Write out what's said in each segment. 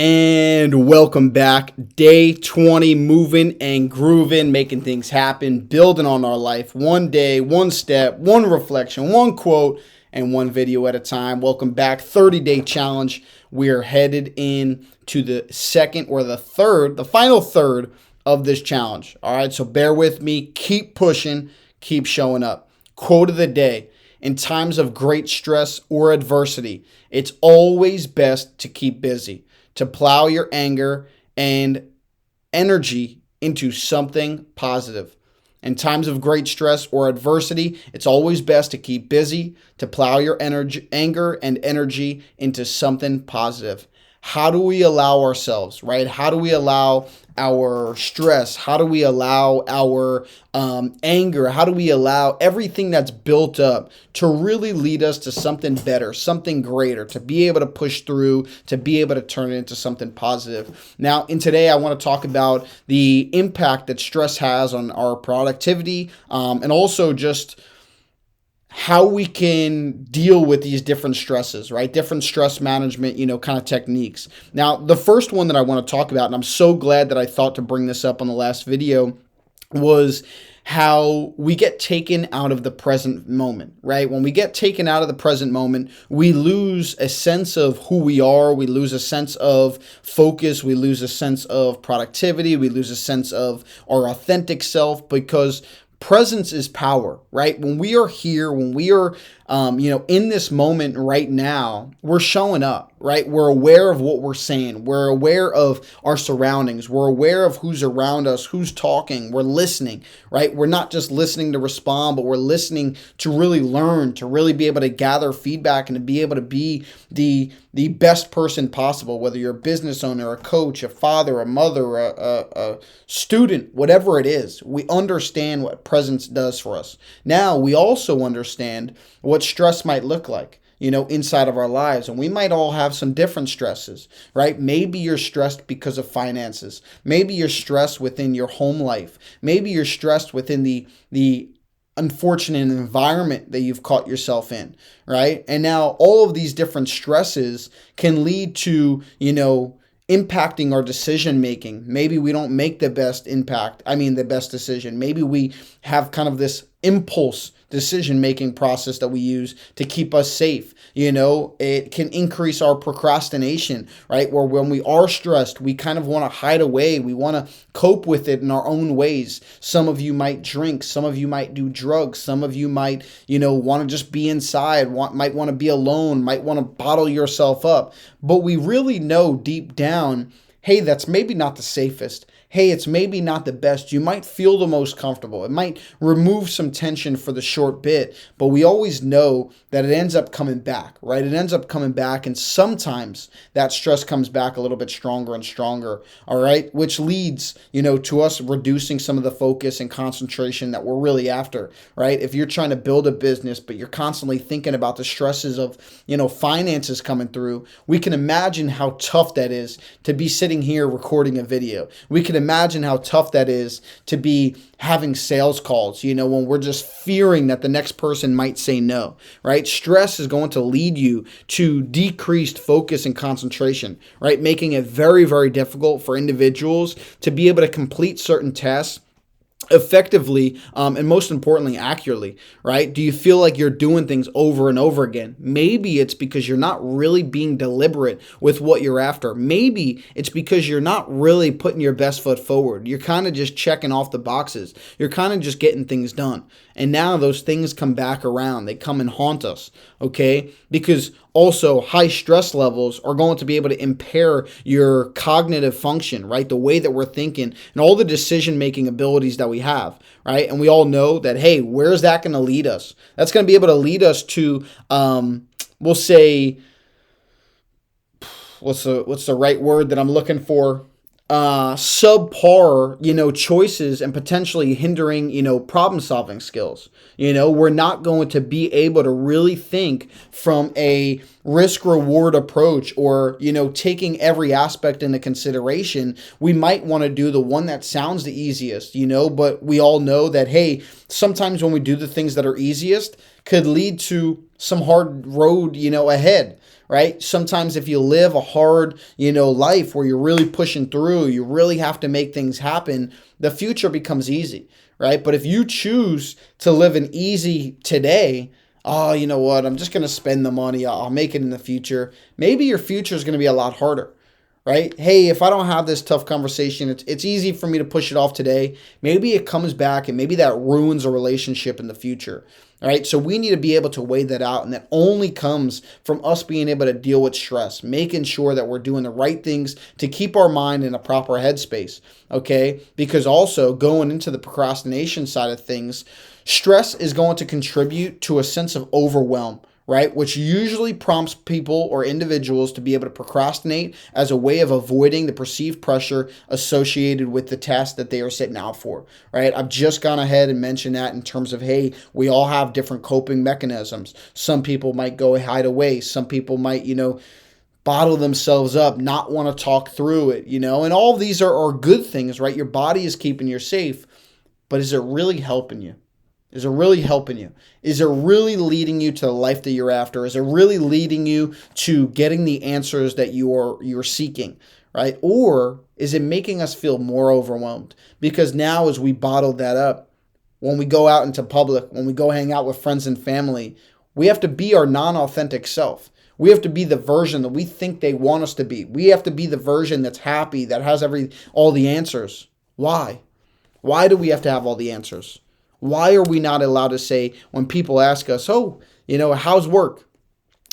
And welcome back. Day 20, moving and grooving, making things happen, building on our life one day, one step, one reflection, one quote, and one video at a time. Welcome back. 30-day challenge. We are headed in to the second or the final third of this challenge. All right, so bear with me. Keep pushing. Keep showing up. Quote of the day. In times of great stress or adversity, it's always best to keep busy, to plow your anger and energy into something positive. In times of great stress or adversity, it's always best to keep busy, to plow your anger and energy into something positive. How do we allow ourselves, right? How do we allow our stress? How do we allow our anger? How do we allow everything that's built up to really lead us to something better, something greater, to be able to push through, to be able to turn it into something positive? Now, in today, I want to talk about the impact that stress has on our productivity and also just how we can deal with these different stresses, right? Different stress management, kind of techniques. Now, the first one that I want to talk about, and I'm so glad that I thought to bring this up on the last video, was how we get taken out of the present moment, right? When we get taken out of the present moment, we lose a sense of who we are. We lose a sense of focus. We lose a sense of productivity. We lose a sense of our authentic self, because presence is power, right? When we are here, when we are, in this moment right now, we're showing up, right? We're aware of what we're saying. We're aware of our surroundings. We're aware of who's around us, who's talking. We're listening, right? We're not just listening to respond, but we're listening to really learn, to really be able to gather feedback and to be able to be the best person possible, whether you're a business owner, a coach, a father, a mother, a student, whatever it is. We understand what presence does for us. Now, we also understand what stress might look like, inside of our lives. And we might all have some different stresses, right? Maybe you're stressed because of finances. Maybe you're stressed within your home life. Maybe you're stressed within the unfortunate environment that you've caught yourself in, right? And now all of these different stresses can lead to, impacting our decision making. Maybe we don't make the best decision. Maybe we have kind of this impulse decision making process that we use to keep us safe. It can increase our procrastination, right? Where when we are stressed, we kind of want to hide away. We want to cope with it in our own ways. Some of you might drink. Some of you might do drugs. Some of you might, want to just be inside, might want to be alone, might want to bottle yourself up. But we really know deep down, hey, that's maybe not the safest. Hey, it's maybe not the best. You might feel the most comfortable. It might remove some tension for the short bit, but we always know that it ends up coming back, right? It ends up coming back, and sometimes that stress comes back a little bit stronger and stronger, all right? Which leads, to us reducing some of the focus and concentration that we're really after, right? If you're trying to build a business, but you're constantly thinking about the stresses of, finances coming through, we can imagine how tough that is to be sitting here recording a video. We can imagine how tough that is to be having sales calls, when we're just fearing that the next person might say no, right? Stress is going to lead you to decreased focus and concentration, right? Making it very, very difficult for individuals to be able to complete certain tasks effectively, and most importantly, accurately, right? Do you feel like you're doing things over and over again? Maybe it's because you're not really being deliberate with what you're after. Maybe it's because you're not really putting your best foot forward. You're kind of just checking off the boxes. You're kind of just getting things done. And now those things come back around. They come and haunt us, okay? Because also high stress levels are going to be able to impair your cognitive function, right? The way that we're thinking and all the decision-making abilities that we have, right? And we all know that, hey, where's that going to lead us? That's going to be able to lead us to, we'll say, what's the right word that I'm looking for? Subpar, choices and potentially hindering, problem solving skills. We're not going to be able to really think from a risk reward approach or, taking every aspect into consideration. We might want to do the one that sounds the easiest, but we all know that, hey, sometimes when we do the things that are easiest could lead to some hard road, ahead. right? Sometimes if you live a hard, life where you're really pushing through, you really have to make things happen, the future becomes easy, right? But if you choose to live an easy today, oh, you know what? I'm just going to spend the money. I'll make it in the future. Maybe your future is going to be a lot harder, right? Hey, if I don't have this tough conversation, it's easy for me to push it off today. Maybe it comes back and maybe that ruins a relationship in the future. All right. So we need to be able to weigh that out. And that only comes from us being able to deal with stress, making sure that we're doing the right things to keep our mind in a proper headspace. Okay. Because also going into the procrastination side of things, stress is going to contribute to a sense of overwhelm, right? Which usually prompts people or individuals to be able to procrastinate as a way of avoiding the perceived pressure associated with the task that they are setting out for, right? I've just gone ahead and mentioned that in terms of, hey, we all have different coping mechanisms. Some people might go hide away. Some people might, bottle themselves up, not want to talk through it, and all of these are good things, right? Your body is keeping you safe, but is it really helping you? Is it really helping you? Is it really leading you to the life that you're after? Is it really leading you to getting the answers that you're seeking, right? Or is it making us feel more overwhelmed? Because now as we bottle that up, when we go out into public, when we go hang out with friends and family, we have to be our non-authentic self. We have to be the version that we think they want us to be. We have to be the version that's happy, that has all the answers. Why? Why do we have to have all the answers? Why are we not allowed to say when people ask us, oh, how's work?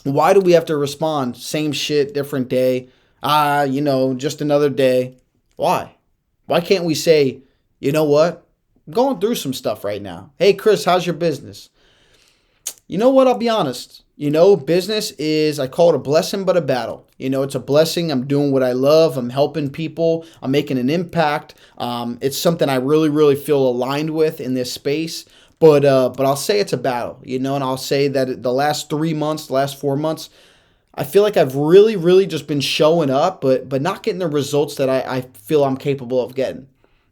Why do we have to respond? Same shit, different day. Just another day. Why? Why can't we say, you know what? I'm going through some stuff right now. Hey, Chris, how's your business? You know what? I'll be honest. Business is, I call it a blessing, but a battle. It's a blessing. I'm doing what I love. I'm helping people. I'm making an impact. It's something I really, really feel aligned with in this space. But I'll say it's a battle, and I'll say that the last 3 months, the last 4 months, I feel like I've really, really just been showing up, but not getting the results that I feel I'm capable of getting.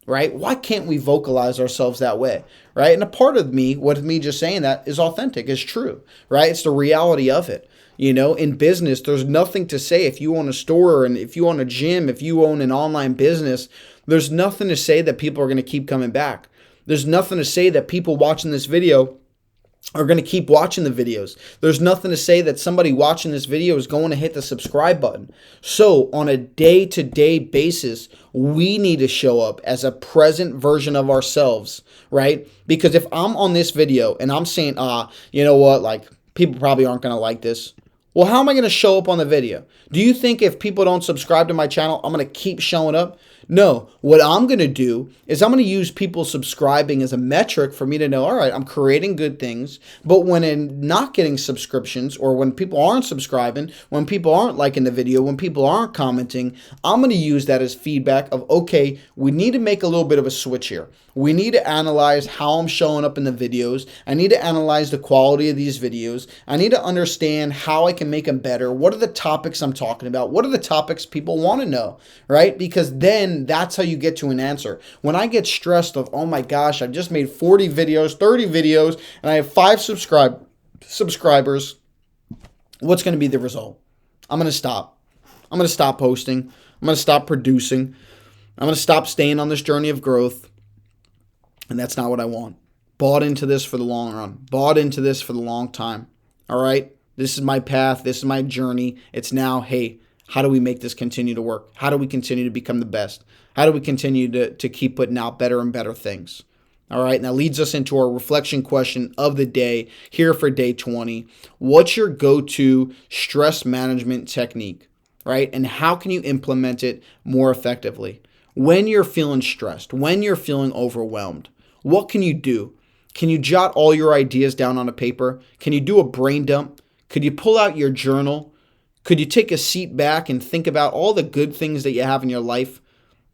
Right? Why can't we vocalize ourselves that way? Right? And a part of me, with me just saying that, is authentic, is true. Right? It's the reality of it. In business, there's nothing to say. If you own a store and if you own a gym, if you own an online business, there's nothing to say that people are going to keep coming back. There's nothing to say that people watching this video are going to keep watching the videos. There's nothing to say that somebody watching this video is going to hit the subscribe button. So on a day-to-day basis, we need to show up as a present version of ourselves, right? Because if I'm on this video and I'm saying, you know what, like people probably aren't going to like this. Well, how am I going to show up on the video? Do you think if people don't subscribe to my channel, I'm going to keep showing up? No, what I'm going to do is I'm going to use people subscribing as a metric for me to know, all right, I'm creating good things, but when I'm not getting subscriptions or when people aren't subscribing, when people aren't liking the video, when people aren't commenting, I'm going to use that as feedback of, okay, we need to make a little bit of a switch here. We need to analyze how I'm showing up in the videos. I need to analyze the quality of these videos. I need to understand how I can make them better. What are the topics I'm talking about? What are the topics people want to know, right? Because then that's how you get to an answer. When I get stressed of, oh my gosh, I've just made 40 videos, 30 videos, and I have 5 subscribers, what's going to be the result? I'm going to stop. I'm going to stop posting. I'm going to stop producing. I'm going to stop staying on this journey of growth. And that's not what I want. Bought into this for the long run. Bought into this for the long time. All right? This is my path. This is my journey. It's now, hey, how do we make this continue to work? How do we continue to become the best? How do we continue to keep putting out better and better things? All right, and that leads us into our reflection question of the day here for day 20. What's your go-to stress management technique, right? And how can you implement it more effectively? When you're feeling stressed, when you're feeling overwhelmed, what can you do? Can you jot all your ideas down on a paper? Can you do a brain dump? Could you pull out your journal? Could you take a seat back and think about all the good things that you have in your life?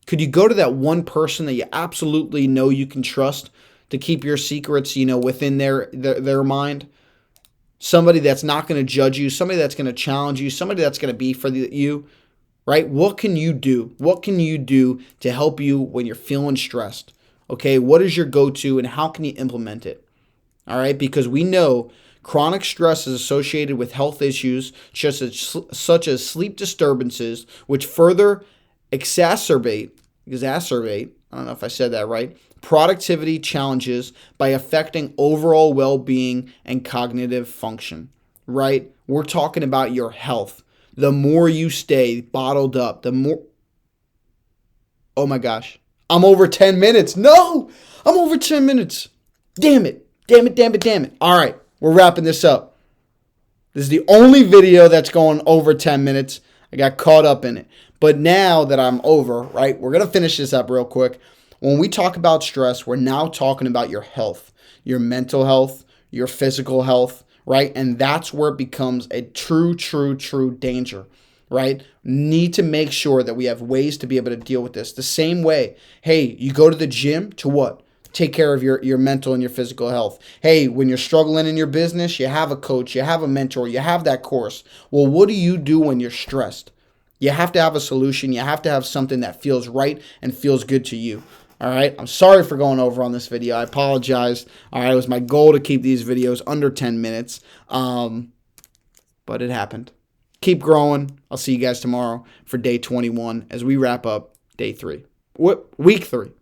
Could you go to that one person that you absolutely know you can trust to keep your secrets, within their mind? Somebody that's not going to judge you, somebody that's going to challenge you, somebody that's going to be for you, right? What can you do? What can you do to help you when you're feeling stressed? Okay, what is your go-to and how can you implement it? All right, because we know Chronic stress is associated with health issues such as sleep disturbances, which further exacerbate, I don't know if I said that right, productivity challenges by affecting overall well-being and cognitive function, right? We're talking about your health. The more you stay bottled up, the more... Oh my gosh. I'm over 10 minutes. No! I'm over 10 minutes. Damn it. Damn it, damn it, damn it. All right. We're wrapping this up. This is the only video that's going over 10 minutes. I got caught up in it. But now that I'm over, right, we're going to finish this up real quick. When we talk about stress, we're now talking about your health, your mental health, your physical health, right? And that's where it becomes a true danger, right? Need to make sure that we have ways to be able to deal with this. The same way, hey, you go to the gym to what? Take care of your mental and your physical health. Hey, when you're struggling in your business, you have a coach, you have a mentor, you have that course. Well, what do you do when you're stressed? You have to have a solution. You have to have something that feels right and feels good to you. All right. I'm sorry for going over on this video. I apologize. All right. It was my goal to keep these videos under 10 minutes. But it happened. Keep growing. I'll see you guys tomorrow for day 21 as we wrap up day 3. Week 3.